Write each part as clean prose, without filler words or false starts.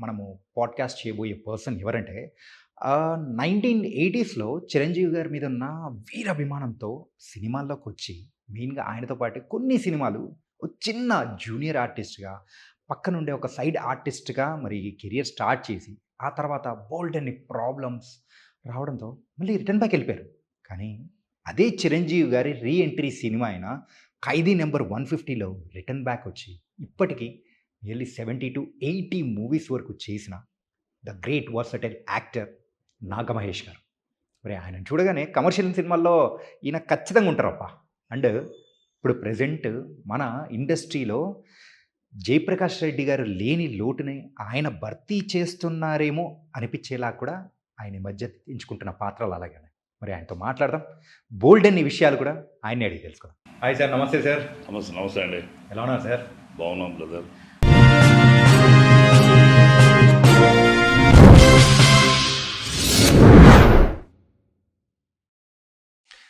మనము పాడ్కాస్ట్ చేయబోయే పర్సన్ ఎవరంటే 1980స్‌లో చిరంజీవి గారి మీద ఉన్న వీరాభిమానంతో సినిమాల్లోకొచ్చి మెయిన్‌గా ఆయనతో పాటు కొన్ని సినిమాలు ఒక చిన్న జూనియర్ ఆర్టిస్ట్‌గా పక్కనుండే ఒక సైడ్ ఆర్టిస్ట్‌గా మరి కెరియర్ స్టార్ట్ చేసి ఆ తర్వాత బోలెడన్ని ప్రాబ్లమ్స్ రావడంతో మళ్ళీ రిటర్న్ బ్యాక్ వెళ్ళిపోయారు. కానీ అదే చిరంజీవి గారి రీ ఎంట్రీ సినిమా అయిన 'ఖైదీ నంబర్ 150లో' రిటర్న్ బ్యాక్ వచ్చి ఇప్పటికి నియర్లీ 70-80 మూవీస్ వరకు చేసిన the great versatile actor Naga Mahesh గారు. మరి ఆయనను చూడగానే కమర్షియల్ సినిమాల్లో ఈయన ఖచ్చితంగా ఉంటారబ్బా! అండ్ ఇప్పుడు ప్రెజెంట్ మన ఇండస్ట్రీలో 'జయప్రకాష్ రెడ్డి' గారు లేని లోటుని ఆయన భర్తీ చేస్తున్నారేమో అనిపించేలా కూడా ఆయన ఈ మధ్య ఎంచుకుంటున్న పాత్రలు అలాగే ఉన్నాయి. మరి ఆయనతో మాట్లాడదాం. బోలెడన్ని విషయాలు కూడా ఆయన్నే అడిగి తెలుసుకుందాం. Hi sir. నమస్తే సార్. నమస్తే నమస్తే అండి. ఎలా ఉన్నారు సార్? బాగున్నాం బ్రదర్.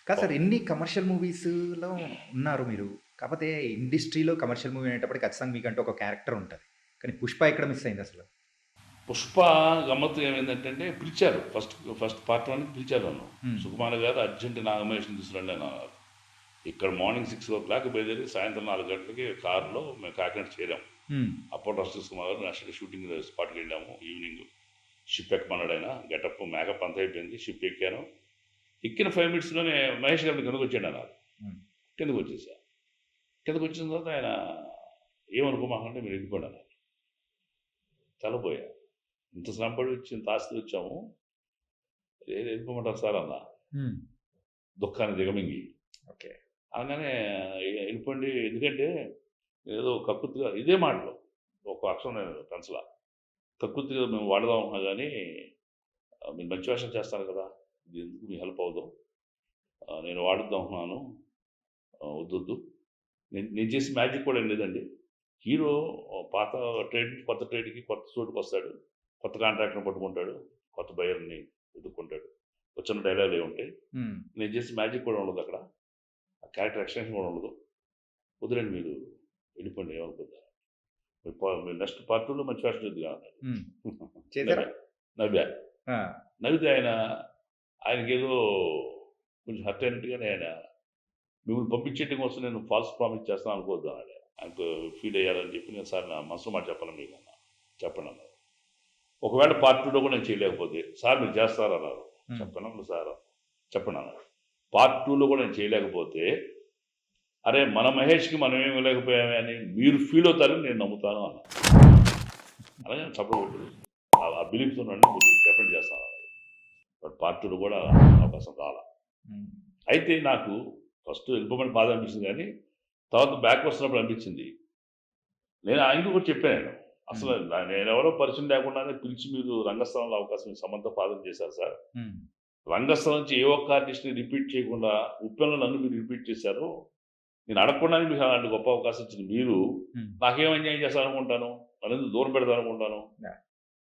కాదు సార్, ఎన్ని కమర్షియల్ మూవీస్‌లో ఉన్నారు మీరు. కాకపోతే ఇండస్ట్రీలో కమర్షియల్ మూవీ అనేటప్పటికి ఖచ్చితంగా మీకంటూ ఒక క్యారెక్టర్ ఉంటది. కానీ 'పుష్ప' ఎక్కడ మిస్ అయింది అసలు? పుష్ప గమ్మత్తు ఏమైందంటే పిలిచారు, ఫస్ట్ పార్ట్ 1కి పిలిచారు నన్ను. సుకుమార్ గారు అర్జెంట్ నాగమహేష్ని తీసుకురండి అని అన్నారు. ఇక్కడ మార్నింగ్ 6 బయలుదేరి సాయంత్రం 4 గంటలకి కారులో మేము కాకినాడ చేరాం. అప్పుడు రసూల్ కుమార్ గారు నెక్స్ట్ షూటింగ్ స్పాట్కి వెళ్ళాము. ఈవినింగ్ షిప్ ఎక్కమన్నాడు ఆయన. గెటప్ మేకప్ అంతా అయిపోయింది. షిప్ ఎక్కాను. ఎక్కిన 5 మినిట్స్లోనే మహేష్ గారిని కిందకు వచ్చాడు అన్నారు. కిందకు వచ్చేసా. కిందకు వచ్చిన తర్వాత ఆయన ఏమనుకోమాకంటే మీరు వెళ్ళిపోండి అన్నారు. తెల్లపోయా. ఇంత శ్రమపడి వచ్చి ఇంత ఆస్తి వచ్చాము, ఏది వెళ్ళిపోమంటారు సార్ అన్న. దుఃఖాన్ని దిగమింగి ఓకే. అనగానే వెళ్ళిపోండి, ఎందుకంటే ఏదో కక్కుర్తిగా ఇదే మాటలు ఒక అక్షరం నేను పెన్సలా కక్కుర్తిగా మేము వాడదాం ఉన్నా కానీ మీరు మంచి వేషం చేస్తారు కదా, ఇది ఎందుకు మీ హెల్ప్ అవుదాం, నేను వాడుద్దాం ఉన్నాను, వద్దు. నేను చేసి మ్యాజిక్ కూడా ఏం లేదండి. హీరో పాత ట్రేడ్ కొత్త ట్రేడ్కి కొత్త చోటుకు వస్తాడు, కొత్త కాంట్రాక్టర్ని పట్టుకుంటాడు, కొత్త బయర్ని ఎదుర్కొంటాడు, వచ్చిన డైలాగులు ఉంటాయి. నేను చేసి మ్యాజిక్ కూడా ఉండదు అక్కడ, క్యారెక్టర్ ఎక్స్టెన్షన్ కూడా ఉండదు. వదిలేండి మీరు వెళ్ళిపోండి, ఏమనుకుంటారు మీరు నెక్స్ట్ పార్ట్ 2లో మంచి ఫ్యాషన్ చూద్దు కావాలి. నవ్వితే ఆయనకి ఏదో కొంచెం హర్ట్ అయినట్టుగానే ఆయన మిమ్మల్ని పంపించేయటం కోసం నేను ఫాల్స్ ప్రామిస్ చేస్తాను అనుకోవద్దు అన్నాడు. ఆయనకు ఫీల్ అయ్యారని చెప్పి నేను సార్ నా మనసు మాట చెప్పాను మీకు అన్న, చెప్పండి అన్నారు. ఒకవేళ పార్ట్ 2లో కూడా నేను చేయలేకపోతే సార్ మీరు చేస్తారన్నారు. చెప్పను సార్, చెప్పండి అన్నారు. పార్ట్ 2లో కూడా నేను చేయలేకపోతే అరే మన మహేష్కి మనం ఏమి లేకపోయామే అని మీరు ఫీల్ అవుతారని నేను నమ్ముతాను అన్న. అలాగే చెప్పకూడదు, ఆ బిలీఫ్తో మీరు డెఫినెట్ చేస్తాను. బట్ పార్ట్ 2లో కూడా అవకాశం రాలా. అయితే నాకు ఫస్ట్ వెళ్ళిపోమని బాధ అనిపించింది, కానీ తర్వాత బ్యాక్ వస్తున్నప్పుడు అనిపించింది. నేను ఆయనకు కూడా చెప్పాను, అసలు నేను ఎవరో పరిచయం లేకుండానే పిలిచి మీరు రంగస్థలంలో అవకాశం సమంత పాదం చేశారు సార్. రంగస్థలం నుంచి ఏ ఒక్క ఆర్టిస్ట్ని రిపీట్ చేయకుండా ఉప్పెన్లో నన్ను మీరు రిపీట్ చేశారు. నేను అడగకుండానే మీకు అలాంటి గొప్ప అవకాశం ఇచ్చింది మీరు. నాకేం అన్యాయం చేస్తాను అనుకుంటాను, నన్ను దూరం పెడతాను అనుకుంటాను.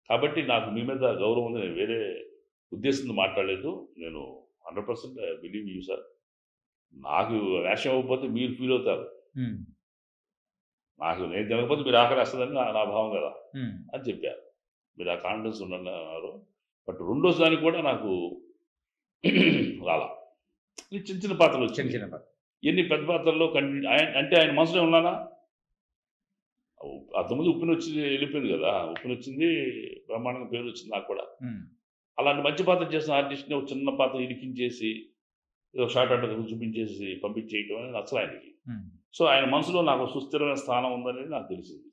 కాబట్టి నాకు మీ మీద గౌరవం ఉంది, నేను వేరే ఉద్దేశంతో మాట్లాడలేదు. నేను 100% బిలీవ్ యూ సార్. నాకు వేషం అవ్వకపోతే మీరు ఫీల్ అవుతారు, నాకు నేను తినకపోతే మీరు ఆకలేస్తుందని నా భావం కదా అని చెప్పారు. మీరు ఆ కాన్ఫిడెన్స్ ఉండండి అన్నారు. బట్ రెండోసారి దానికి కూడా నాకు రాలా. చిన్న చిన్న పాత్రలు వచ్చింది. ఎన్ని పెద్ద పాత్రల్లో అంటే ఆయన మనసులో ఉన్నానా. అంతకుముందు ఉప్పిన వచ్చి వెళ్ళిపోయింది కదా, ఉప్పిన వచ్చింది, బ్రహ్మాండంగా పేరు వచ్చింది నాకు కూడా. అలాంటి మంచి పాత్ర చేసిన ఆర్టిస్ట్ని ఒక చిన్న పాత్ర ఇరికించేసి ఏదో షార్ట్ అంటే చూపించేసి పంపించేయటం అనేది నచ్చలు ఆయనకి. సో ఆయన మనసులో నాకు సుస్థిరమైన స్థానం ఉందనేది నాకు తెలిసింది.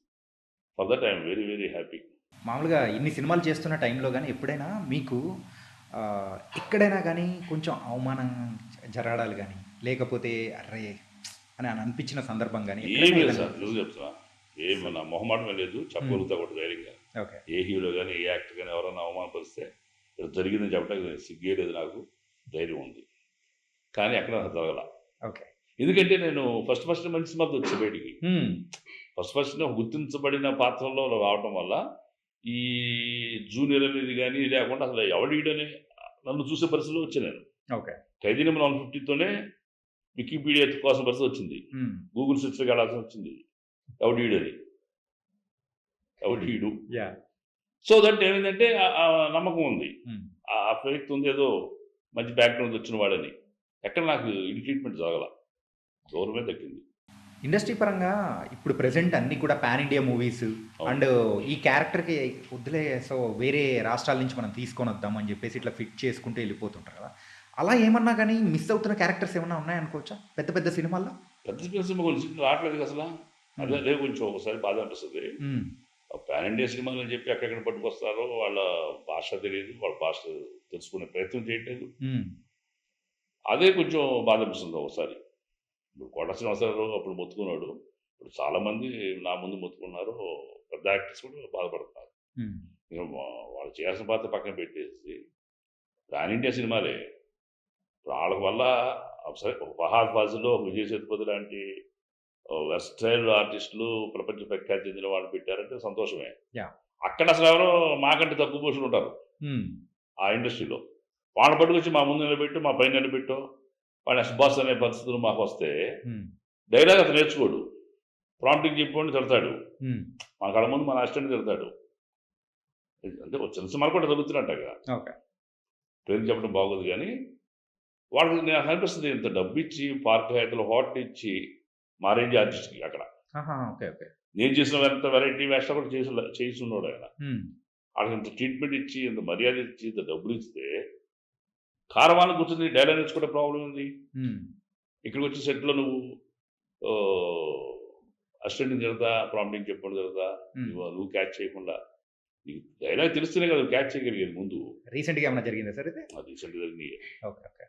For that I'm very very happy. మామూలుగా ఇన్ని సినిమాలు చేస్తున్న టైంలో కానీ ఎప్పుడైనా మీకు ఎక్కడైనా కానీ కొంచెం అవమానం జరగడాలు కానీ లేకపోతే అర్రే అని అనిపించిన సందర్భం కానీ? ఏం లేదు సార్, నువ్వు చెప్తున్నా, ఏమన్నా మొహమాటమే లేదు, చెప్పగలుగుతా కూడా ధైర్యంగా. ఏ హీరో కానీ ఏ యాక్టర్ కానీ ఎవరైనా అవమానపరిస్తే జరిగిందని చెప్పడానికి సిగ్గే లేదు, నాకు ధైర్యం ఉంది. కానీ ఎక్కడ జరగల. ఎందుకంటే నేను ఫస్ట్ మంచి సినిమాతో వచ్చే బయటికి ఫస్ట్ గుర్తించబడిన పాత్రలో రావటం వల్ల ఈ జూనియర్ అనేది కానీ లేకుండా అసలు ఎవడీడని నన్ను చూసే పరిస్థితిలో వచ్చాను నేను. ఖైదీ నంబర్ 150తోనే వికీపీడియా కోసం పరిస్థితి వచ్చింది, గూగుల్ సెర్చ్లోకి వెళ్ళాల్సి వచ్చింది ఎవడీడని, ఎవడీడు. సో దట్ ఏమైందంటే ఆ నమ్మకం ఉంది. హ్మ్. ఆ ఫెయిత్ ఉంది, ఏదో మంచి బ్యాక్‌గ్రౌండ్ వచ్చిన వాడని. ఎక్కడ నాకు ఇల్ ట్రీట్‌మెంట్ జరగల. గౌరవమే దక్కింది. ఇండస్ట్రీ పరంగా ఇప్పుడు ప్రెజెంట్ అన్నీ కూడా పాన్ ఇండియా మూవీస్ అవును. అండ్ ఈ క్యారెక్టర్‌కి వద్దులే సో వేరే రాష్ట్రాల నుంచి మనం తీసుకొనొద్దాం అని చెప్పేసి ఇట్లా ఫిట్ చేసుకుంటూ వెళ్ళిపోతుంటారు కదా! అలా ఏమన్నా గాని మిస్ అవుతున్న క్యారెక్టర్స్ ఏమన్నా ఉన్నాయనుకోవచ్చా? పెద్ద పెద్ద సినిమాల్లో? పెద్ద సినిమా కొన్ని సినిమాలు రావట్లేదు అసల. హ్మ్. అదే కొంచెం ఒకసారి బాధ అనిపిస్తది. హ్మ్. పాన్ ఇండియా సినిమాలు అని చెప్పి ఎక్కడెక్కడ పట్టుకొస్తారో వాళ్ళ భాష తెలీదు. వాళ్ళ భాష తెలుసుకునే ప్రయత్నం చేయట్లేదు. హ్మ్. అదే కొంచెం బాధ అనిపిస్తుంది ఒకసారి. ఇప్పుడు 'కోట శ్రీనివాసరావు' అప్పుడు మొత్తుకున్నాడు. ఇప్పుడు చాలామంది నా ముందు మొత్తుకున్నారు. పెద్ద యాక్టర్స్ కూడా బాధపడుతున్నారు. హ్మ్. ఇక వాళ్ళు చేయాల్సిన పాత్ర పక్కన పెట్టేసి పాన్ ఇండియా సినిమాలే. ఇప్పుడు ఆళ్ళ వల్ల సరే 'ఫహద్ ఫాజిల్', 'విజయ్ సేతుపతి' లాంటి వెస్టైల్ ఆర్టిస్టులు ప్రపంచ ప్రఖ్యాతి చెందిన వాళ్ళు పెట్టారంటే సంతోషమే. యాహ్! అక్కడ అసలెవరో మాకంటే తక్కువ పోస్టులు ఉంటారు హ్మ్. ఆ ఇండస్ట్రీలో. వాళ్ళని పట్టుకొచ్చి మా ముందు నిలబెట్టో, మా పైన నిలబెట్టో, వాళ్ళని బాస్ అనే పరిస్థితులు మాకొస్తే హ్మ్. డైలాగ్ అతను నేర్చుకోడు. ప్రాంప్టింగ్ చెప్పినోడిని తిడతాడు. హ్మ్. మా కళ్ళ ముందు మన అసిస్టెంట్‌ని తిడతాడు. అంటే ఒక చిన్న సినిమాలు కూడా జరుగుతున్నట్టగా. ఓకే. పేర్లు చెప్పడం బాగోదు గానీ, వాళ్ళకి నాకు అనిపిస్తది ఇంత డబ్బిచ్చి, పార్క్ హయాత్‌లో హోటల్ ఇచ్చి, మా రేంజ్ ఆర్టిస్ట్‌కి అక్కడ. ఆహా! ఓకే. ఓకే. నేను చేసినంత వెరైటీ వేషాలు కూడా చేసున్నాడాయన. హ్మ్. ఆళ్ళకింత ట్రీట్‌మెంట్ ఇచ్చి, ఇంత మర్యాద ఇచ్చి, ఇంత డబ్బులిస్తే, కారవాన కూర్చొని డైలాగ్ నేర్చుకుంటే ప్రాబ్లమ్ ఏంది? హ్మ్. ఇక్కడికొచ్చి సెట్‌లో నువ్వు ఆహ్, అసిస్టెంట్‌ని తిడతా, ప్రాంప్టింగ్ చెప్పకుండా తిడతా, హ్మ్. నువ్వు క్యాచ్ చేయకుండా, నీకు డైలాగ్ తెలిస్తేనే కదా నువ్వు క్యాచ్ చేయగలిగేది ముందు. రీసెంట్‌గా ఏమన్నా జరిగిందా సార్ ఇది? అది రీసెంట్‌గా జరిగినయే. ఓకే. ఓకే.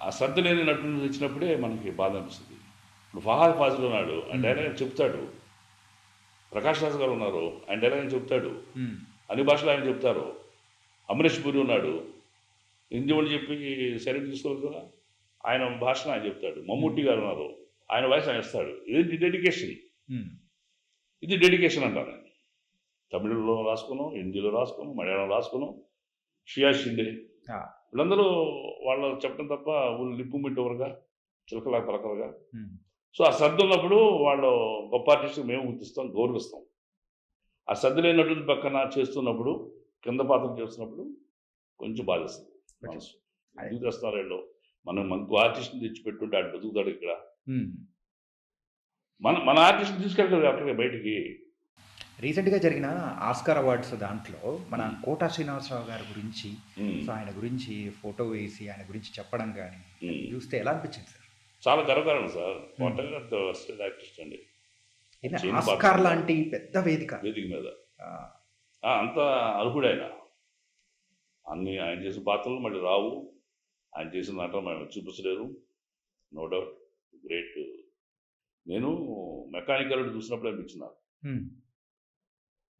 ఆ శ్రద్ధ లేని నటులు తెచ్చినప్పుడే మనకి బాధ అనిపిస్తుంది. ఇప్పుడు 'ఫహద్ ఫాజిల్' ఉన్నాడు. ఆ హ్మ్. డైలాగ్ చెప్తాడు. 'ప్రకాష్ రాజ్' గారు ఉన్నారు. ఆయన డైలాగ్ ఆయన చెప్తాడు. హ్మ్. అన్ని భాషలో ఆయన చెప్తారు. 'అమరీష్ పురి' ఉన్నాడు. హిందీ వాళ్ళు చెప్పి సరిగ్గా తీసుకోవాలి కదా! ఆయన భాషలో ఆయన చెప్తాడు. హ్మ్. 'మమ్ముట్టి' గారు ఉన్నారు. ఆయన వాయిస్ ఆయన ఇస్తాడు. ఇది డెడికేషన్. హ్మ్. ఇది డెడికేషన్ అంటాను నేను. తమిళ్‌లో రాసుకున్నాం, హిందీలో రాసుకున్నాం, మలయాళం రాసుకున్నాం. షియా షిండే ఆ! వీళ్ళందరూ వాళ్ళు చెప్పడం తప్ప ఊళ్ళు లిప్పు మిట్టవరుగా, చిలకలా పలకలుగా. హ్మ్. సో, ఆ శ్రద్ధ ఉన్నప్పుడు వాళ్ళు గొప్ప ఆర్టిస్ట్‌ని మేము గుర్తిస్తాం, గౌరవిస్తాం. ఆ శ్రద్ధ లేని నటుల పక్కన చేస్తున్నప్పుడు, కింద పాత్రలు చేస్తున్నప్పుడు కొంచెం బాధేస్తుంది కొంచెం మనసు. అదే. ఎందుకు తెస్తున్నారు ఈళ్ళు? మనం ఇంకో ఆర్టిస్ట్‌ని తెచ్చిపెట్టుంటే ఆడు బతుకుతాడు ఇక్కడ. హ్మ్. మన మన ఆర్టిస్ట్‌ని తీసుకెళ్ళలేదు అక్కడికి బయటికి. రీసెంట్‌గా జరిగిన ఆస్కార్ అవార్డ్స్ దాంట్లో మన హ్మ్. 'కోటా శ్రీనివాసరావు' గారి గురించి హ్మ్. సో, ఆయన గురించి ఫోటో వేసి ఆయన గురించి చెప్పడం గాని హ్మ్. చూస్తే ఎలా అనిపించింది సార్? చాలా గర్వకారణం సార్. హ్మ్. కోట గారు వెస్టర్న్ ఆర్టిస్ట్ అండి. ఇది చేయని ఆస్కార్ పాత్రలు లాంటి పెద్ద వేదిక. వేదిక మీద. ఆ! అంత అర్హుడాయన. అన్ని ఆయన చేసిన పాత్రలు మళ్ళీ రావు. ఆయన చేసిన దాంట్లో మనం చూపించలేరు. No doubt great. నేను 'మెకానిక్ అల్లుడు' చూసినప్పుడు అనిపించింది నాకు. హ్మ్.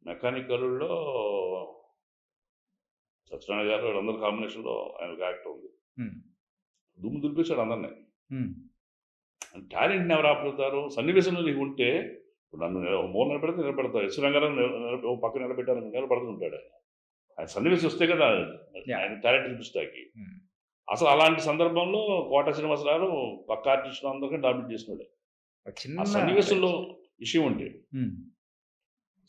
'మెకానిక్ అల్లుడులో' సత్యనారాయణ గారు వీళ్ళందరూ కాంబినేషన్‌లో ఆయన ఒక యాక్టర్ ఉంది. హ్మ్. దుమ్ము దులిపేశాడు అందరిని. హ్మ్. టాలెంట్‌ని ఎవరు ఆపుతారు? సన్నివేశంలో నీకు ఉంటే ఇప్పుడు నన్ను ఒక మూల నిలబెడితే నిలబెడతారు. ఎస్ రంగారావు ఓ పక్కన నిలబెట్టారనుకో నిలబడుతుంటాడు ఆయన. ఆయన సన్నివేశం వస్తే కదా యాహ్! ఆయన టాలెంట్ చూపిస్తాకి. హ్మ్. అసలు అలాంటి సందర్భంలో 'కోట శ్రీనివాసరావు' పక్క ఆర్టిస్టులు అందరికని డామినేట్ చేసినాడు. ఒక ఆ చిన్న సన్నివేశంలో విషయం ఉంటే. హ్మ్.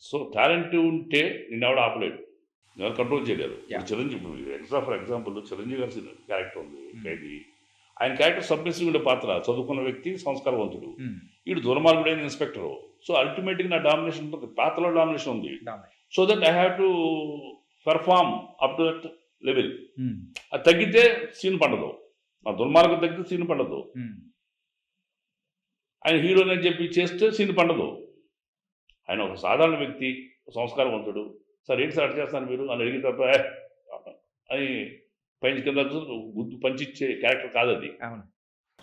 సో, టాలెంట్ ఉంటే నిన్నెవడు ఆపలేడు. ఎవరు కంట్రోల్ చేయలేరు. ఇప్పుడు yeah! 'Chiranjeevi' for example 'Chiranjeevi' గారి క్యారెక్టర్ ఉంది హ్మ్. 'ఖైదీ'. ఆయన క్యారెక్టర్ సబ్మిసివ్ ఉండే పాత్ర. చదువుకున్న వ్యక్తి, సంస్కారవంతుడు. హ్మ్. ఈడు దుర్మార్గుడైన ఇన్స్‌పెక్టరు. సో, అల్టిమేట్‌గా నా డామినేషన్ ఉంటుంది. పాత్రలో డామినేషన్ ఉంది. Dominate. So that I have to perform up to that level. హ్మ్. అది తగ్గితే సీన్ పండదు. ఆ దుర్మార్గం తగ్గితే సీన్ పండదు. హ్మ్. ఆయన హీరోనని చెప్పి చేస్తే సీన్ పండదు. ఆయన ఒక సాధారణ వ్యక్తి, సంస్కారవంతుడు. సార్ ఏంటి సార్ అట్ట చేస్తున్నారు మీరు అని అడిగిన తర్వాత అని పైన కింద గుద్దు పంచిచ్చే క్యారెక్టర్ కాదది. అవును.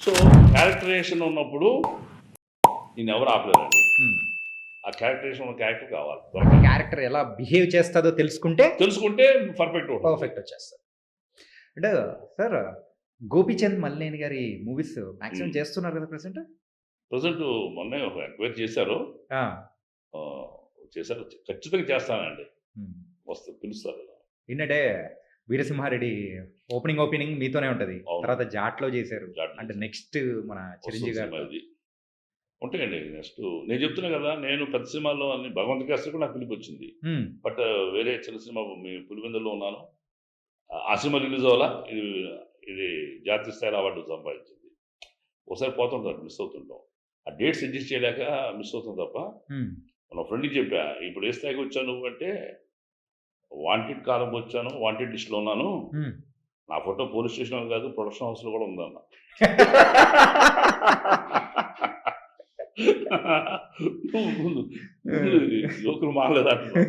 సో, క్యారెక్టరైజేషన్ ఉన్నప్పుడు నిన్నెవరు ఆపలేరండి. హ్మ్. ఆ క్యారెక్టరైజేషన్ ఉన్న క్యారెక్టర్ కావాలి. క్యారెక్టర్ ఎలా బిహేవ్ చేస్తదో తెలుసుకుంటే తెలుసుకుంటే పర్ఫెక్ట్ ఉంటుంది. పర్ఫెక్ట్ వచ్చేస్తది. అంటే సార్ 'గోపీచంద్ మలినేని' గారి మూవీస్ మాక్సిమం హ్మ్. చేస్తున్నారు కదా ప్రెజెంట్? ప్రెజెంట్ మొన్నే ఒక ఎంక్వైరీ చేశారు. ఆ! ఆహ్, చేశారు. ఖచ్చితంగా చేస్తానండి. హ్మ్. పిలుస్తారు. ఏంటంటే 'వీరసింహారెడ్డి' ఓపెనింగ్ మీతోనే ఉంటది. అవును. తర్వాత 'జాట్‌లో' చేశారు. జాట్ అంటే చేశారు. నెక్స్ట్ మన వస్తుంది 'చిరంజీవి' సినిమా గారితో ఇది. ఉంటాయండి. నెక్స్ట్ నేను చెప్తున్నా కదా! నేను పెద్ద సినిమాల్లో అన్ని 'భగవంత్ కేసరి' కూడా నాకు పిలుపొచ్చింది. హ్మ్. బట్ వేరే చిన్న సినిమా మీ 'పులివెందుల్లో' ఉన్నాను. ఆ సినిమా రిలీజ్ అవ్వలా. ఇది జాతీయ స్థాయిలో అవార్డు సంపాదించింది. ఒకసారి పోతుంటారు, మిస్ అవుతుంటాం. ఆ డేట్స్ అడ్జస్ట్ చేయలేక మిస్ అవుతాం తప్ప, హ్మ్. మన ఫ్రెండ్‌కి చెప్పా, "ఇప్పుడు ఏ స్థాయికి వచ్చావు నువ్వు" అంటే, "వాంటెడ్ కాలంకి వచ్చాను. వాంటెడ్ లిస్ట్‌లో ఉన్నాను. హ్మ్. నా ఫోటో పోలీస్ స్టేషన్‌లో కాదు, ప్రొడక్షన్ హౌస్‌లో కూడా ఉందన్న." ముందు ముందు జోకులు మారలేదు అంటున్నావు.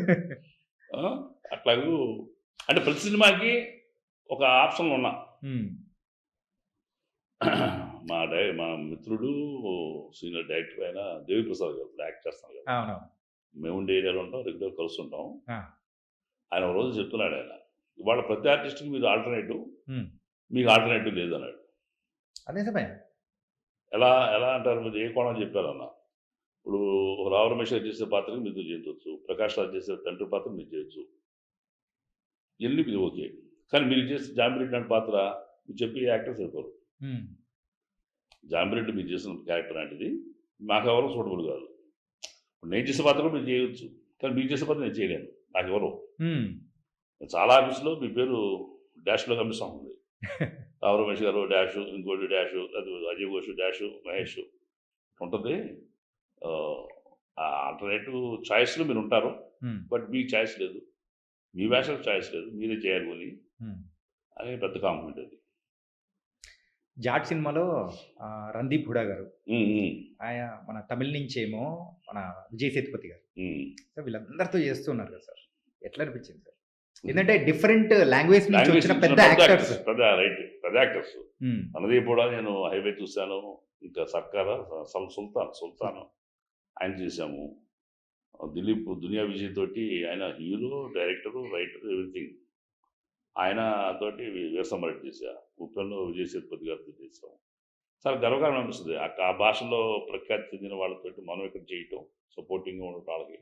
ఆ! అట్లాగూ అంటే ప్రతి సినిమాకి ఒక ఆప్షన్‌లో ఉన్నా. హ్మ్. మా మిత్రుడు సీనియర్ డైరెక్టర్ అయిన దేవిప్రసాద్ గారు ఇప్పుడు యాక్ట్ చేస్తున్నారు కదా! అవునవును. మేము ఉండే ఏరియాలో ఉంటాం. రెగ్యులర్ కలుస్తుంటాం. ఆ! ఆయన ఒక రోజు చెప్తున్నాడు ఆయన, "ఇవాళ ప్రతి ఆర్టిస్ట్‌కి మీరు ఆల్టర్‌నేటివ్. హ్మ్. మీకు ఆల్టర్‌నేటివ్ లేదన్నాడు." అది నిజమే. ఎలా ఎలా అంటారు? మీరు ఏ కోణం చెప్పారన్నా? ఇప్పుడు ఒక రావు రమేష్ గారు చేసే పాత్రకి మీరు చేయొచ్చు. ప్రకాష్ రాజ్ చేసే తండ్రి పాత్ర మీరు చేయొచ్చు. ఇయన్నీ మీరు ఓకే. కానీ మీరు చేసే జాంబిరెడ్డి లాంటి పాత్ర మీరు చెప్పే యాక్టర్ సరిపోరు. హ్మ్. జాంబిరెడ్డి మీరు చేసిన క్యారెక్టర్ లాంటిది నాకెవరు సూటబుల్ కాదు. ఇప్పుడు నేను చేసే పాత్ర కూడా మీరు చేయొచ్చు. కానీ మీరు చేసే పాత్ర నేను చేయలేను. నాకెవరు. హ్మ్. చాలా ఆఫీస్‌లో మీ పేరు డాష్‌లో కనిపిస్తా ఉంది. రావు రమేష్ గారు డాషు, ఇంకోటి డాషు, అది అజయ్ ఘోష్ డాషు, మహేష్ ఉంటది. ఆహ్, ఆ ఆల్టర్‌నేటివ్ చాయిస్‌లో మీరుంటారు. హ్మ్. బట్ మీకు చాయిస్ లేదు. మీ వేషాలకు చాయిస్ లేదు. మీరే చేయాలి పోనీ హ్మ్. అని పెద్ద కాంప్లిమెంట్ అది. 'జాట్' సినిమాలో 'రణదీప్ హుడా' గారు, హ్మ్. హ్మ్. ఆయన మన తమిళ్ నుంచేమో మన 'విజయ్ సేతుపతి' గారు. హ్మ్. సో, వీళ్ళందరితో చేస్తున్నారు కదా సార్. ఎట్లా అనిపించింది సార్? ఏందంటే డిఫరెంట్ లాంగ్వేజ్ నుంచి లాంగ్వేజ్ వచ్చిన ఇచ్చిన పెద్ద పెద్ద యాక్టర్స్. యాక్టర్స్. రైట్. పెద్ద యాక్టర్స్. హ్మ్. మనది కూడా నేను 'హైవే' చూసాను. ఇంకా 'సర్కారా', 'సుల్తాన్' ఆయన చేశాము. 'దిలీప్' 'దునియా విజయ్' తోటి ఆయన హీరో, డైరెక్టరు, రైటరు ఎవ్రీథింగ్. ఆయన తోటి 'వీరసంహారెడ్డి' చేశా. 'ఉప్పెన'లో 'విజయ్ సేతుపతి' గారితో చేశాం. చాలా గర్వకారణం అనిపిస్తది. ఆ భాషలో ప్రఖ్యాతి చెందిన వాళ్ళతోటి మనం ఇక్కడ చేయటం, సపోర్టింగ్‌గా ఉండటం వాళ్ళకి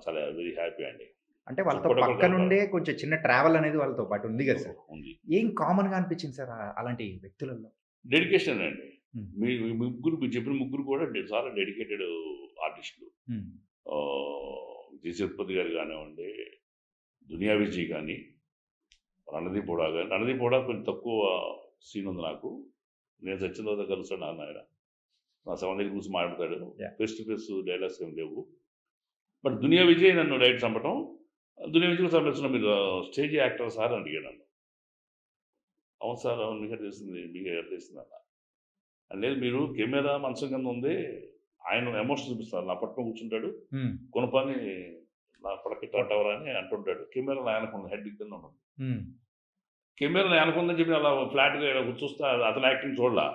చాలా వెరీ హ్యాపీ అండి. అంటే వాళ్ళతో చెప్పుకోవడం కూడా పక్కనుండే గర్వకారణం. కొంచెం చిన్న ట్రావెల్ అనేది వాళ్ళతో పాటు ఉంది కదా సార్. ఉంది. ఏం కామన్‌గా అనిపించింది సార్ అలాంటి వ్యక్తులలో? డెడికేషన్ అండి. హ్మ్. మీ మీరు చెప్పిన ముగ్గురు కూడా చాలా డెడికేటెడ్ ఆర్టిస్టులు. హ్మ్. 'విజయ్ సేతుపతి' గారు కానివ్వండి, 'దునియా విజయ్' గాని, 'రణదీప్ హుడా' గాని. 'రణదీప్ హుడా' కొంచెం తక్కువ సీన్ ఉంది నాకు. నేను చచ్చిన తర్వాత కలుస్తాడు ఆయన. నా శవం దగ్గర కూర్చొని మాట్లాడతాడు. Yeah! Face to face dialogues ఏమి లేవు. బట్ 'దునియా విజయ్' నన్ను డైరెక్ట్ చంపటం. 'దునియా విజయ్' చంపేస్తున్న మీరు స్టేజ్ యాక్టర్ సార్ అని అడిగాడు నన్ను. అవును సార్. అవును. మీకే తెలిసింది. మీకే ఎట్లా తెలిసిందన్నా. లేదు మీరు కెమెరా మంచం కింద ఉంది. ఆయన ఎమోషన్ చూపిస్తారు. నా పక్కన కూర్చుంటాడు. హ్మ్. గుణపాన్ని నా పడకిట్ట అంటావురా అని అంటుంటాడు. కెమెరా నా వెనకుంది. హెడ్ కింద ఉంటుంది. హ్మ్. కెమెరా నా వెనకుందని చెప్పి అలా ఫ్లాట్‌గా ఇలా చూస్తా అతని యాక్టింగ్ చూడలా.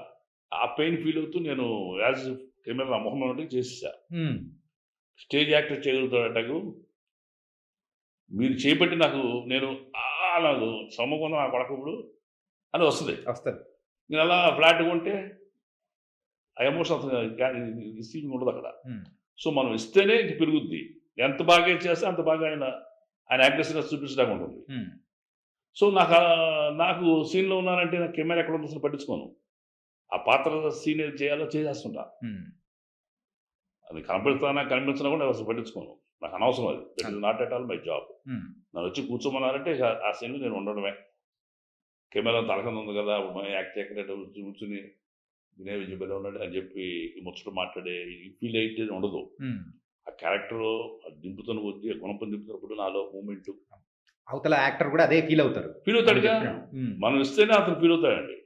ఆ పెయిన్ ఫీల్ అవుతూ నేను యాజ్ ఇఫ్ కెమెరా నా మొహం మీద చేసేసా. హ్మ్. స్టేజ్ యాక్టర్ చేయగలుగుతాడటగు. మీరు చేపట్టి నాకు నేను నాకు సొమ్మకుంద నా కొడకప్పుడు అని వస్తది. వస్తది. నేను అలా ఫ్లాట్‌గా ఉంటే ఆ ఎమోషన్ అసలు రిసీవింగ్ ఉండదక్కడ. హ్మ్. సో, మనం ఇస్తేనే ఇంక పెరుగుద్ది. ఎంత బాగా చేస్తే అంత బాగా ఆయన యాక్టర్స్‌గా చూపించడానికి ఉంటుంది. హ్మ్. సో, నాకు సీన్‌లో ఉన్నానంటే నాకు కెమెరా ఎక్కడుందో అసలు పట్టించుకోను. ఆ పాత్ర సీన్ ఏది చేయాలో చేసేస్తుంటా. హ్మ్. అది కనపడుతున్నా, కనిపించినా కూడా నేను అసలు పట్టించుకోను. నాకు అనవసరం అది. That is not at all my job. హ్మ్. నన్నొచ్చి కూర్చోమన్నారంటే ఇక ఆ సీన్‌లో నేను ఉండడమే. కెమెరా తల కింద ఉంది కదా! మనం యాక్ట్ చేయకుండా కూర్చొని వినయ్ విజయ్ భలే ఉన్నాడు అని చెప్పి ఈ ముచ్చట మాట్లాడే ఈ ఫీల్ అయితే ఉండదు. హ్మ్. ఆ క్యారెక్టరు అది దింపుతున్న కొద్దీ, ఆ గుణపం దింపుతున్నప్పుడు నాలో మూవ్‌మెంటు అవతల యాక్టర్ కూడా అదే ఫీల్ అవుతారు. ఫీల్ మనం అవుతాడుగా. చెప్పినట్టు. హ్మ్. మనం ఇస్తేనే అతను ఫీల్ అవుతాడండి.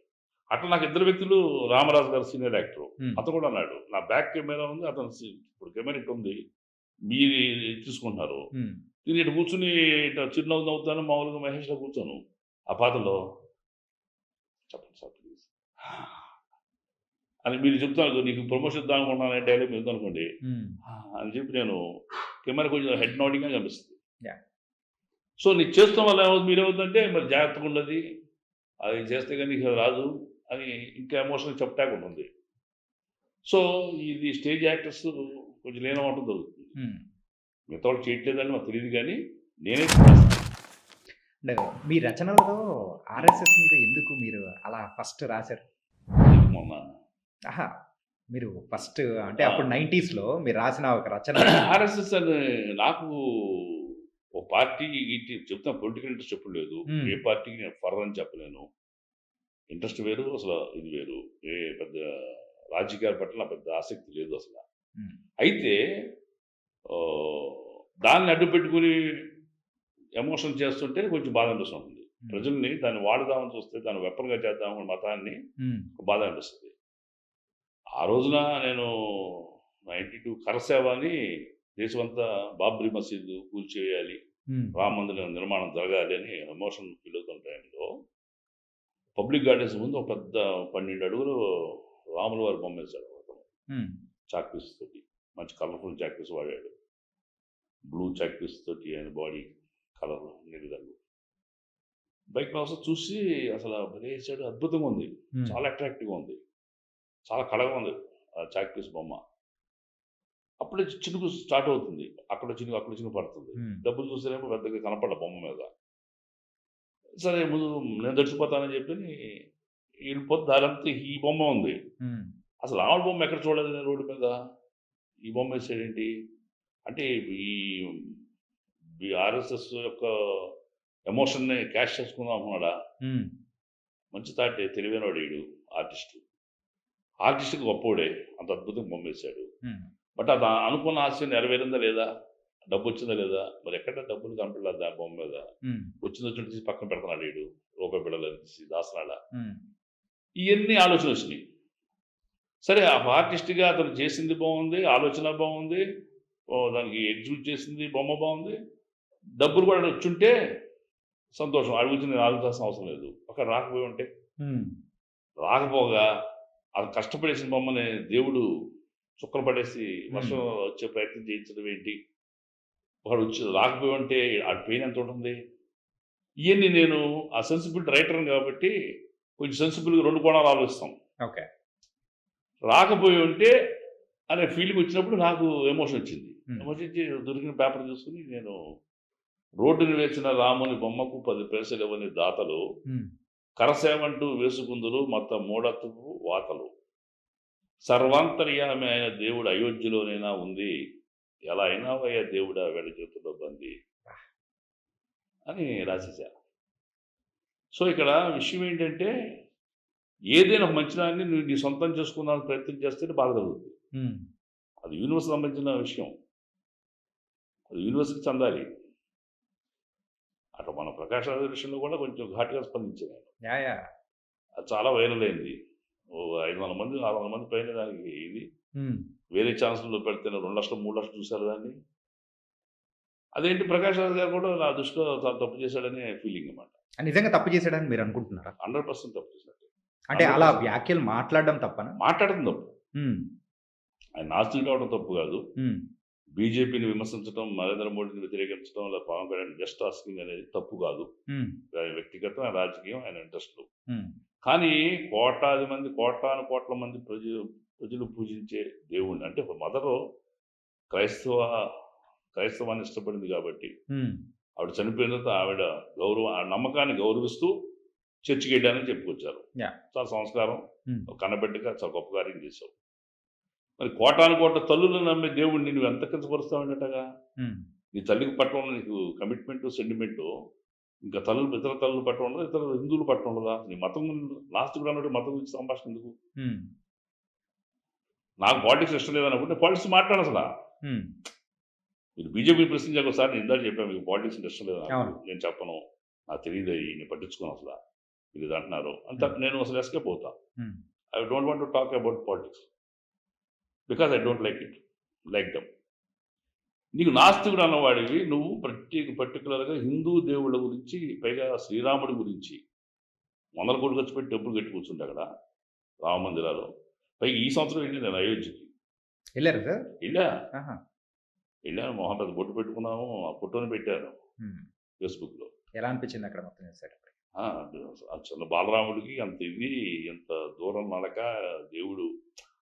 అట్లా నాకు ఇద్దరు వ్యక్తులు, రామరాజు గారు సీనియర్ యాక్టరు. హ్మ్. అతను కూడా అన్నాడు. నా బ్యాక్ కెమెరా ఉంది. అతను ఇప్పుడు కెమెరా ఇటుంది. మీరు తీసుకుంటున్నారు. హ్మ్. నేను ఇటు కూర్చొని ఇట్లా చిరునవ్వు నవ్వుతాను. మామూలుగా మహేష్‌లా కూర్చోను. ఆ పాత్రలో చెప్పండి సార్ ప్లీజ్ అని మీరు చెప్తారు. నీకు ప్రమోషన్ ఇద్దాం అనుకుంటున్నాను డైలాగ్ మీరు ఉందనుకోండి. హ్మ్. అని చెప్పి నేను కెమెరా కొంచెం హెడ్ నోడింగ్‌గా కనిపిస్తుంది. యాహ్! సో, నీకు చేస్తాం వల్ల మీరేమవుతుందంటే మరి జాగ్రత్తగా ఉండది. అది చేస్తే గాని నీకు రాదు అని ఇంకా ఎమోషనల్‌గా చెప్పటానికి ఉంటుంది. సో, ఇది స్టేజ్ యాక్టర్స్ కొంచెం లీనమవ్వటం జరుగుతుంది. హ్మ్. మిగతా వాళ్ళు చేయట్లేదని నాకు తెలీదు గానీ, నేనైతే చేస్తాను. అంటే మీ రచనలలో ఆర్ఎస్ఎస్ మీద ఎందుకు మీరు అలా ఫస్ట్ రాసారు? మొన్న ఆహా! మీరు ఫస్ట్ అంటే ఆ! అప్పుడు 90స్‌లో మీరు రాసిన ఒక రచన ఆర్ఎస్ఎస్ అని నాకు ఒక పార్టీ గీటీ చెప్తున్నా పొలిటికల్ ఇంట్రెస్ట్ ఎప్పుడు లేదు. హ్మ్. ఏ పార్టీకి నేను ఫర్ అని చెప్పలేను. ఇంట్రెస్ట్ వేరు, అసలు ఇది వేరు. పెద్ద రాజకీయాల పట్ల నాకు పెద్ద ఆసక్తి లేదు అసల. హ్మ్. అయితే ఆహ్, దాన్ని అడ్డుపెట్టుకొని ఎమోషన్ చేస్తుంటే కొంచెం బాధ అనిపిస్తుంటుంది. హ్మ్. ప్రజల్ని దాన్ని వాడుదామని చూస్తే, దాన్ని వెపన్‌గా చేద్దామని మతాన్ని హ్మ్. బాధ అనిపిస్తది. ఆ రోజున నేను 92 కరసేవ అని దేశమంతా బాబ్రీ మసీదు కూల్చేయాలి, హ్మ్. రామ మందిరం నిర్మాణం జరగాలి అని ఎమోషన్ ఫీల్ అవుతున్న టైంలో పబ్లిక్ గార్డెన్స్ ముందు ఒక పెద్ద 12 అడుగులు రాముల వారి బొమ్మ వేశాడు ఒకతను. హ్మ్. చాక్ పీస్ తోటి. మంచి కలర్‌ఫుల్ చాక్ పీస్ వాడాడు. బ్లూ చాక్ పీస్ తోటి ఆయన బాడీ కలర్ నీలిరంగు. బైక్‌లో వస్తే చూసి అసల భలే ఏశాడు, అద్భుతంగా ఉంది. హ్మ్. చాలా అట్రాక్టివ్‌గా ఉంది. చాలా కళగా ఉంది ఆ చాక్ పీస్ బొమ్మ. అప్పుడే చినుకు స్టార్ట్ అవుతుంది. అక్కడ చినుకు, అక్కడ చినుకు పడుతుంది. హ్మ్. డబ్బులు చూస్తేనేమో పెద్దగా కనపడల బొమ్మ మీద. సరే ముందు నేను తడిసిపోతానని చెప్పని ఎళ్ళిపోతే దారంతా ఈ బొమ్మ ఉంది. హ్మ్. అసలు ఆవిడ బొమ్మ ఎక్కడ చూడలేదు నేను రోడ్డు మీద. ఈ బొమ్మ ఏసాడేంటి? అంటే ఈ ఈ ఆర్ఎస్ఎస్ యొక్క ఎమోషన్‌ని క్యాష్ చేసుకుందాం అనుకున్నాడా? హ్మ్. మంచి థాటే, తెలివైనోడు ఈడు ఆర్టిస్టు. ఆర్టిస్ట్‌కి గొప్పోడే. అంత అద్భుతంగా బొమ్మేశాడు. హ్మ్. బట్ అది అనుకున్న ఆశ నెరవేరిందా లేదా? డబ్బొచ్చిందా లేదా? మరి ఎక్కడ డబ్బులు కనపడలేదు ఆ బొమ్మ మీద. హ్మ్. వచ్చిందొచ్చినట్టు తీసి పక్కన పెడుతున్నాడు ఈడు. రూపాయి బిళ్ళలని తీసి దాస్తున్నాడా? హ్మ్. ఇయన్నీ ఆలోచనొచ్చినియి. సరే ఆ ఆర్టిస్ట్‌గా అతను చేసింది బావుంది. ఆలోచన బావుంది. దానికి ఎగ్జిక్యూట్ చేసింది బొమ్మ బావుంది. డబ్బులు కూడా వచ్చుంటే సంతోషం. ఆడి గురించి నేను ఆలోచించాల్సిన అవసరం లేదు. ఒకవేళ రాకపోయి ఉంటే? హ్మ్. రాకపోగా అది కష్టపడేసిన బొమ్మని దేవుడు చుక్కలు పడేసి హ్మ్. వర్షం వచ్చే ప్రయత్నం చేయించడం ఏంటి? వాడొచ్చి రాకపోయి ఉంటే ఆడి పెయిన్ ఎంతుంటుంది? ఇయన్నీ నేను ఆ సెన్సిబిలిటీ రైటర్‌ని కాబట్టి కొంచెం సెన్సిబుల్‌గా 2 కోణాలు ఆలోచిస్తాం. ఓకే. రాకపోయి ఉంటే అనే ఫీలింగ్ వచ్చినప్పుడు నాకు ఎమోషన్ వచ్చింది. హ్మ్. ఎమోషన్ వచ్చి దొరికిన పేపర్ తీసుకొని నేను రోడ్డున వేసిన రాముని బొమ్మకు 10 పైసలివ్వని దాతలు హ్మ్. కరసేవంటూ వేసుకుందురు మొత్తం మూఢత్వపు వాతలు. సర్వాంతర్యామి అయిన దేవుడు అయోధ్యలోనైనా ఉంది. ఎలా అయినావయ్యా దేవుడా వీళ్ళ చేతుల్లో బందీ అని రాసేసా. సో, ఇక్కడ విషయం ఏంటంటే, ఏదైనా ఒక మంచిదాన్ని నువ్వు నీ సొంతం చేసుకుందామని ప్రయత్నం చేస్తేనే బాధ కలుగుతుంది. హ్మ్. అది యూనివర్స్‌కి సంబంధించిన విషయం. అది యూనివర్స్‌కి చెందాలి. అటు మన 'ప్రకాష్ రాజ్' విషయంలో కూడా కొంచెం ఘాటుగా స్పందించాను నేను. యాహ్! యాహ్! అది చాలా వైరల్ అయింది. ఓ 500 మంది, 600 మంది పైన దానికి ఇది. హ్మ్. వేరే ఛానెల్స్‌లో పెడితేనే 2,00,000, 3,00,000 చూసారు దాన్ని. అదేంటి 'ప్రకాష్ రాజ్' గారు కూడా నా దృష్టిలో చాలా తప్పు చేశాడనే ఫీలింగ్ అన్నమాట. నిజంగా తప్పు చేసాడని మీరనుకుంటున్నారా? 100% తప్పు చేసినట్టే. అంటే అలా 100% వ్యాఖ్యలు మాట్లాడడం తప్పనా? మాట్లాడడం తప్పు. హ్మ్. ఆయన నాస్తికుడు అవ్వడం తప్పు కాదు. హ్మ్. బీజేపీని విమర్శించడం, నరేంద్ర మోడీని వ్యతిరేకించడం, లేదా పవన్ కళ్యాణ్ జస్ట్ ఆస్కింగ్ అనేది తప్పు కాదు. హ్మ్. ఆయన వ్యక్తిగతం, ఆయన రాజకీయం, ఆయన ఇంట్రెస్ట్‌లు. హ్మ్. కానీ కోట్లాది మంది, కోటాను కోట్ల మంది ప్రజలు పూజించే దేవుడిని అంటే ఒక మదరు క్రైస్తవ క్రైస్తవాన్ని ఇష్టపడింది కాబట్టి, హ్మ్. ఆవిడ చనిపోయిన తర్వాత ఆవిడ ఆ నమ్మకాన్ని గౌరవిస్తూ చర్చికెళ్ళానని చెప్పుకొచ్చారు. యాహ్! చాలా సంస్కారం. హ్మ్. ఒక కన్నబిడ్డగా చాలా గొప్ప కార్యం చేశావు. మరి కోటాను కోట్ల తల్లులను నమ్మే దేవుడిని నువ్వు ఎంత కించపరుస్తావంటగా? హ్మ్. నీ తల్లికి పట్ల ఉన్న నీకు కమిట్మెంటు, సెంటిమెంటు ఇంకా ఇతర తల్లుల పట్ల ఉండదా? ఇతర హిందువుల పట్ల ఉండదా? నీ మతం నాస్తికుడు అన్నట్టు మతం గురించి సంభాషణ ఎందుకు? హ్మ్. నాకు పాలిటిక్స్ ఇష్టం లేదనుకుంటే పాలిటిక్స్ మాట్లాడసల. హ్మ్. మీరు బీజేపీ ప్రశ్నించాక ఒకసారి నేను ఇందాక చెప్పాను మీకు పాలిటిక్స్ అంటే ఇష్టం లేదు నాకు. అవును. నేను చెప్పను. నాకు తెలీదయి. నేను పట్టించుకోను అసల. మీరు ఇది అంటున్నారు. హ్మ్. నేను అసలు ఎస్కేప్ అవుతా. హ్మ్. I don't want to talk about politics. Because I don't like them. నీకు నాస్తికుడు అన్నవాడివి నువ్వు పర్టిక్యులర్‌గా హిందూ దేవుళ్ళ గురించి, పైగా శ్రీరాముడి గురించి వందల కోట్లు ఖర్చు పెట్టి డబ్బులు కట్టి కూర్చుంటే అక్కడ రామ మందిరాలు. పైగా ఈ సంవత్సరం వెళ్ళి నేను అయోధ్యకి. ఎళ్లారా సార్? ఎళ్ళా. ఆహా! ఎళ్ళాను. మొహం పెద్ద బొట్టు పెట్టుకున్నాము. ఆ ఫోటోని పెట్టాను హ్మ్. ఫేస్‌బుక్‌లో. ఎలా అనిపించింది అక్కడ మొత్తం చూసేటప్పటికి? ఆ! ఆ చిన్న బాలరాముడికి అంత ఇది, ఎంత దూరం నడక, దేవుడు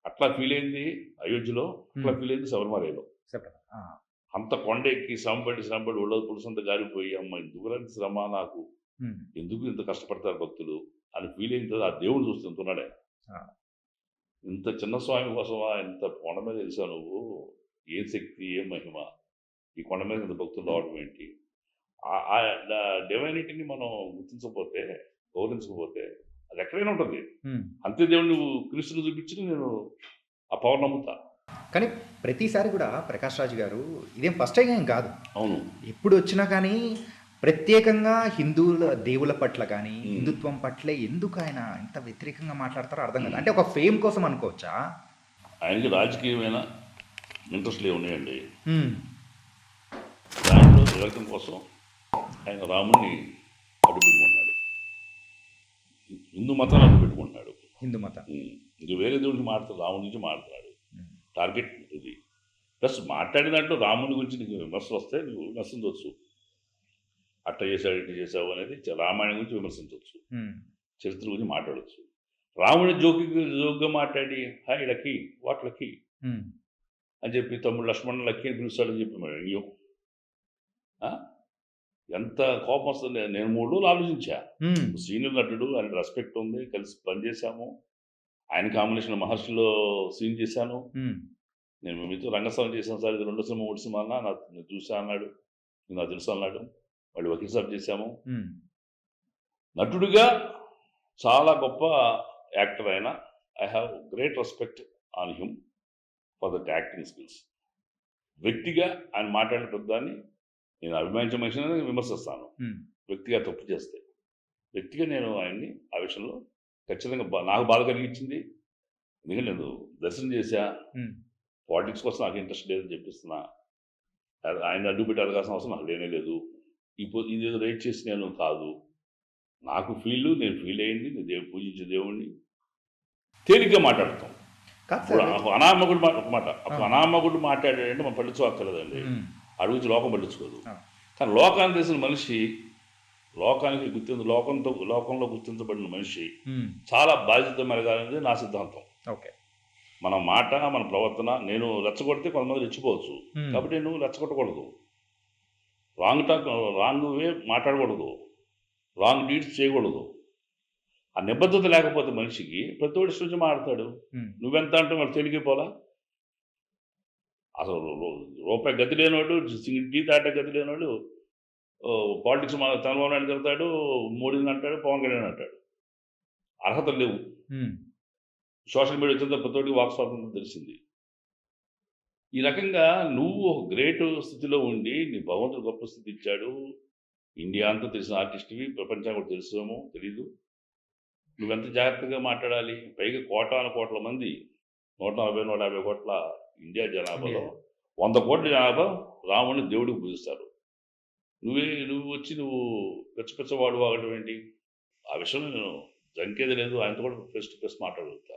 అట్లా ఫీల్ అయింది అయోధ్యలో. అట్లా హ్మ్. ఫీల్ అయింది శబరిమలలో. చెప్పండి. ఆ! అంత కొండ ఎక్కి శ్రమపడి ఒళ్ళో పులుసంతా గాలిపోయి, అమ్మ ఎందుకురా ఇంత శ్రమ నాకు, హ్మ్. ఎందుకు ఇంత కష్టపడతారు భక్తులు అని ఫీల్ అయిన తర్వాత ఆ దేవుడిని చూస్తే ఎంతున్నాడే. ఆ! ఇంత చిన్న స్వామి కోసమా ఇంత కొండ మీద వెలిసావు నువ్వు? ఏ శక్తి, ఏ మహిమ? ఈ కొండ మీద ఇంత భక్తులు రావడం ఏంటి? ఆ డివైనిటీని మనం గుర్తించకపోతే, గౌరవించకపోతే అది ఎక్కడైనా ఉంటుంది. అంతే దేవుడు నువ్వు క్రీస్తుని చూపించి నేను ఆ పవర్ నమ్ముతా. కానీ ప్రతిసారి కూడా ప్రకాష్ రాజ్ గారు ఇదేం ఫస్ట్ టైం ఏం కాదు. అవును. ఎప్పుడు వచ్చినా కానీ ప్రత్యేకంగా హిందువుల దేవుల పట్ల కానీ హిందుత్వం పట్లే ఎందుకు ఆయన ఇంత వ్యతిరేకంగా మాట్లాడతారో అర్థం కాదు. అంటే ఒక ఫేమ్ కోసం అనుకోవచ్చా? ఆయనకి రాజకీయమైన ఇంట్రెస్ట్లు ఉన్నాయండి. దాంట్లో నిలకం కోసం ఆయన రాముడిని అడ్డుపెట్టుకుంటున్నాడు, హిందూ మతాన్ని అడ్డుపెట్టుకుంటున్నాడు. హిందూ మతం ఇది వేరే దేవుడికి మాట్లాడు, రాముడి నుంచి మాట్లాడు. టార్గెట్ ఇది. ప్లస్ మాట్లాడిన దాంట్లో రాముడి గురించి నీకు విమర్శలు వస్తే నువ్వు విమర్శించవచ్చు. అట్ట చేశావు, ఇట్లా చేసావు అనేది రామాయణం గురించి విమర్శించవచ్చు, చరిత్ర గురించి మాట్లాడవచ్చు. రాముడి జోక్గా మాట్లాడి హాయ్ లక్కీ, వాట్ లక్కీ అని చెప్పి తమ్ముడు లక్ష్మణ్ లక్కీ అని పిలుస్తాడని చెప్పి మరి అయ్యో ఎంత కోపం వస్తుంది. నేను 3 రోజులు ఆలోచించా. సీనియర్ నటుడు, ఆయన రెస్పెక్ట్ ఉంది, కలిసి పనిచేశాము. ఆయన కాంబినేషన్ మహర్షిలో సీన్ చేశాను. నేను మీతో రంగస్థలం చేశాను సార్, ఇది 2 సినిమా 3 సినిమా అన్నా నాకు చూసా అన్నాడు, నాకు తెలుసు అన్నాడు. వాళ్ళు వకీల్ సాబ్ చేశాము. నటుడిగా చాలా గొప్ప యాక్టర్ ఆయన. I have great respect on him for that acting skills. వ్యక్తిగా ఆయన మాట్లాడిన పెద్దాన్ని నేను అభిమానించే మనిషిని విమర్శిస్తాను, వ్యక్తిగా తప్పు చేస్తే. వ్యక్తిగా నేను ఆయన్ని ఆ విషయంలో ఖచ్చితంగా నాకు బాధ కలిగించింది. ఎందుకంటే నేను దర్శనం చేశా, పాలిటిక్స్ కోసం నాకు ఇంట్రెస్ట్ లేదని చెప్పిస్తున్నా. ఆయన అడ్డుపెట్టి అడగాల్సిన అవసరం నాకు లేనే లేదు. ఇది రేట్ చేసి నేను కాదు, నాకు నేను ఫీల్ అయ్యింది, నేను పూజించే దేవుణ్ణి తేలిగ్గా మాట్లాడతాం. అనామకుడు ఒక మాట, అప్పుడు అనామకుడు మాట్లాడాడంటే మనం పట్టించుకోక్కర్లేదండి, అడుగుచి లోకం పట్టించుకోదు. కానీ లోకాన్ని తెలిసిన మనిషి, లోకంలో గుర్తించబడిన మనిషి చాలా బాధ్యత మెరగాలనేది నా సిద్ధాంతం. ఓకే, మన మాట, మన ప్రవర్తన. నేను రెచ్చగొడితే కొంతమంది రెచ్చిపోవచ్చు, కాబట్టి నేను రెచ్చగొట్టకూడదు. రాంగ్ వే మాట్లాడకూడదు, రాంగ్ డీడ్స్ చేయకూడదు. ఆ నిబద్ధత లేకపోతే మనిషికి ప్రతి ఒక్కటి సృజన మాడతాడు. నువ్వెంత అంటే వాళ్ళు తెలిగిపోలా. అసలు రూపాయి గతి లేనివాడు, టీ తాటే గతి లేనివాడు పాలిటిక్స్ చంద్రబాబు నాయుడు తిడతాడు, మోడీని అంటాడు, పవన్ కళ్యాణ్ అంటాడు. అర్హతలు లేవు. సోషల్ మీడియా వచ్చిన ప్రతి ఒక్కటి వాక్ స్వాతంత్రం తెలిసింది. ఈ రకంగా నువ్వు ఒక గ్రేట్ స్థితిలో ఉండి, నీ భగవంతుడు గొప్ప స్థితి ఇచ్చాడు, ఇండియా అంతా తెలిసిన ఆర్టిస్ట్వి, ప్రపంచానికి కూడా తెలుసేమో తెలీదు. నువ్వెంత జాగ్రత్తగా మాట్లాడాలి. పైగా కోట్ల మంది, 140, 150 కోట్ల ఇండియా జనాభాలో 100 కోట్ల జనాభా రాముడిని దేవుడికి పూజిస్తారు. నువ్వు వచ్చి పిచ్చవాడు వాగడం ఏంటి? ఆ విషయంలో నేను జంకేది లేదు. ఆయనతో కూడా ఫేస్ టు ఫేస్ మాట్లాడగలుగుతా.